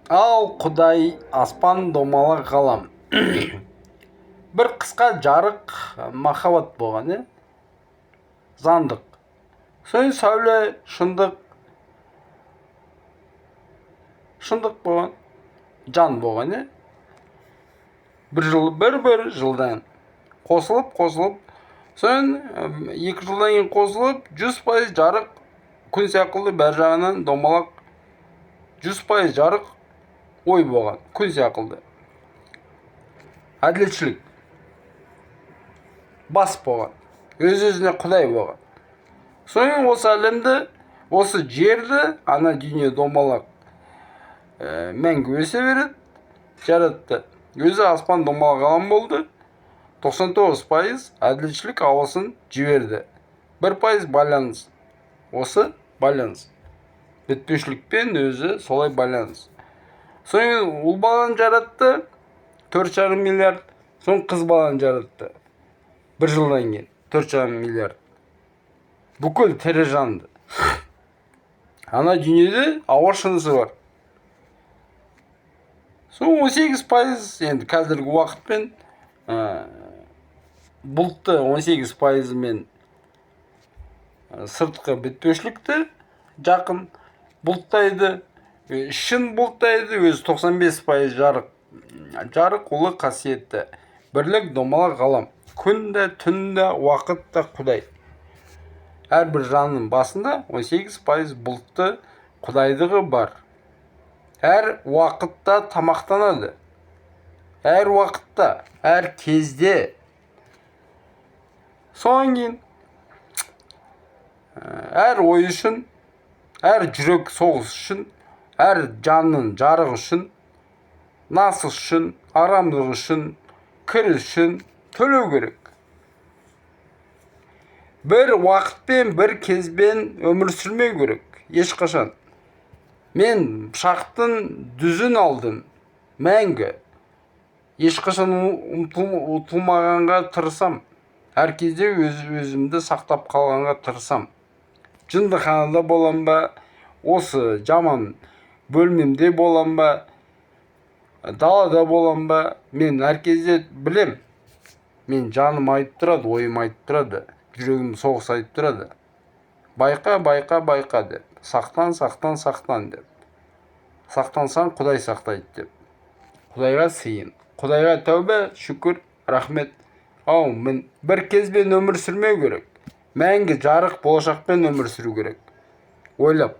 Ал Құдай аспан домалақ ғалам. Бір қысқа жарық махаббат болған, заңдық. Соң сәуле шындық болған, жан болған, бір жылдан қосылып, соң 2 жылдан кейін қосылып, 100% жарық күн сияқты бәр жағынан домалақ 100% жарық ой болған, күн сияқты. Әділетшілік бас болған, өз-өзіне Құдай болған. Соң осы әлемді, осы жерді, ана дүние домалақ мәңгі өсе береді, жаратты. Өзі аспан домалақ ғалам болды, 99% әділетшілік ауасын жіберді. 1% байланыс. Осы байланыс. Бітпеушілікпен өзі солай байланыс. Соң ұл баланы жаратты, 4,5 миллиард. Соң қыз баланы жаратты. 1 жылдан кейін 4,5 миллиард. Бүкіл тірі жанды. Ана дүниеде ауа шынысы бар. Соң 18% енді қазіргі уақытпен бұлтты 18% мен сыртқы бітпеушілікті жақын бұлттайды, шын бұлттайды, өзі 95% жарық ұлы қасиетті. Бірлік домалақ ғалам. Күнді, түнді, уақытта Құдай. Әрбір жанның басында 18% бұлтты Құдайдығы бар. Әр уақытта тамақтанады. Әр уақытта, әр кезде. Соң кейін әр ой үшін, әр жүрек соғыс үшін, әр жанның жарығы үшін, насыл үшін, арамдығы үшін, кір үшін төлеу керек. Бір уақытпен, бір кезбен өмір сүрмеу керек, ешқашан. Мен пышақтың дүзін алдым, мәңгі. Ешқашан ұтылмағанға тырысам. Әр кезде өзімді сақтап қалғанға тырысам. Жындыханада болам ба, осы жаман бөлмемде болам ба, далада болам ба, мен әр кезде білем. Мен жаным айтып тұрады, ойым айтып тұрады, жүрегім соғыс айтып тұрады. Байқа деп. Сақтан деп. Сақтансаң Құдай сақтайды деп. Құдайға сыйын. Құдайға тәубе, шүкір, рахмет. Мен бір кезбен өмір сүрмеу керек. Мәңгі жарық болашақпен өмір сүру керек. Ойлап.